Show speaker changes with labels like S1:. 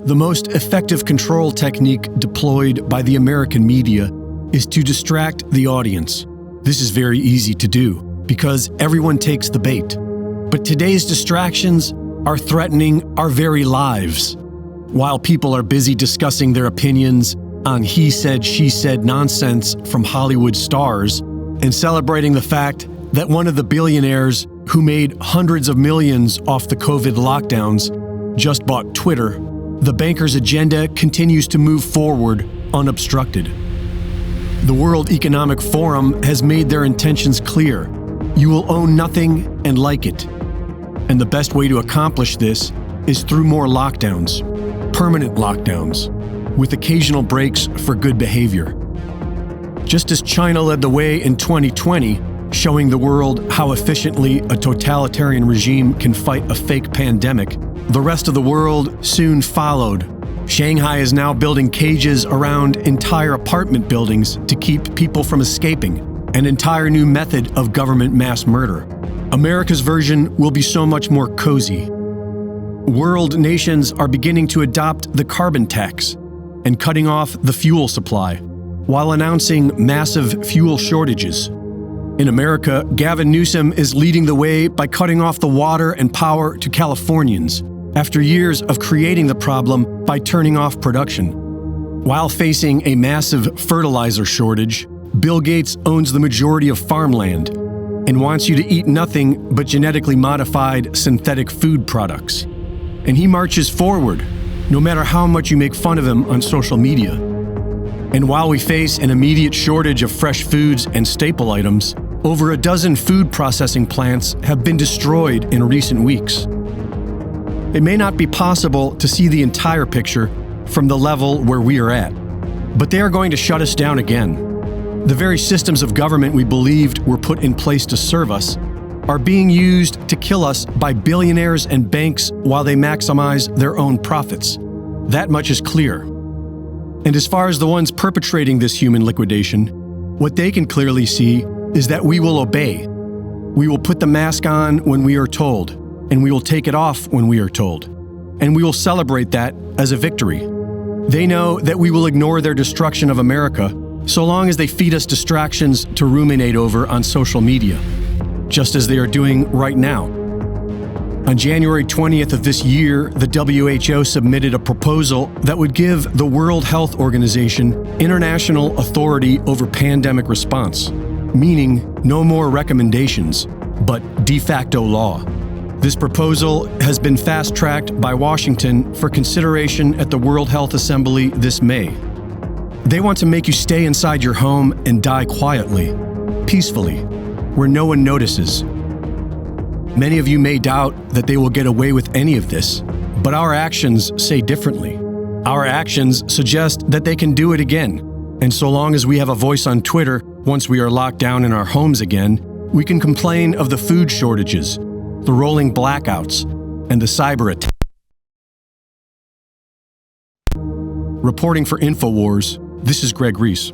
S1: The most effective control technique deployed by the American media is to distract the audience. This is very easy to do because everyone takes the bait. But today's distractions are threatening our very lives. While people are busy discussing their opinions on he said, she said nonsense from Hollywood stars and celebrating the fact that one of the billionaires who made hundreds of millions off the COVID lockdowns just bought Twitter, the banker's agenda continues to move forward unobstructed. The World Economic Forum has made their intentions clear. You will own nothing and like it. And the best way to accomplish this is through more lockdowns, permanent lockdowns, with occasional breaks for good behavior. Just as China led the way in 2020, showing the world how efficiently a totalitarian regime can fight a fake pandemic, the rest of the world soon followed. Shanghai is now building cages around entire apartment buildings to keep people from escaping, an entire new method of government mass murder. America's version will be so much more cozy. World nations are beginning to adopt the carbon tax and cutting off the fuel supply, while announcing massive fuel shortages. In America, Gavin Newsom is leading the way by cutting off the water and power to Californians, after years of creating the problem by turning off production. While facing a massive fertilizer shortage, Bill Gates owns the majority of farmland and wants you to eat nothing but genetically modified synthetic food products. And he marches forward, no matter how much you make fun of him on social media. And while we face an immediate shortage of fresh foods and staple items, over a dozen food processing plants have been destroyed in recent weeks. It may not be possible to see the entire picture from the level where we are at, but they are going to shut us down again. The very systems of government we believed were put in place to serve us are being used to kill us by billionaires and banks while they maximize their own profits. That much is clear. And as far as the ones perpetrating this human liquidation, what they can clearly see is that we will obey. We will put the mask on when we are told, and we will take it off when we are told. And we will celebrate that as a victory. They know that we will ignore their destruction of America so long as they feed us distractions to ruminate over on social media, just as they are doing right now. On January 20th of this year, the WHO submitted a proposal that would give the World Health Organization international authority over pandemic response, meaning no more recommendations, but de facto law. This proposal has been fast-tracked by Washington for consideration at the World Health Assembly this May. They want to make you stay inside your home and die quietly, peacefully, where no one notices. Many of you may doubt that they will get away with any of this, but our actions say differently. Our actions suggest that they can do it again, and so long as we have a voice on Twitter, once we are locked down in our homes again, we can complain of the food shortages, the rolling blackouts, and the cyber attacks. Reporting for InfoWars, this is Greg Reese.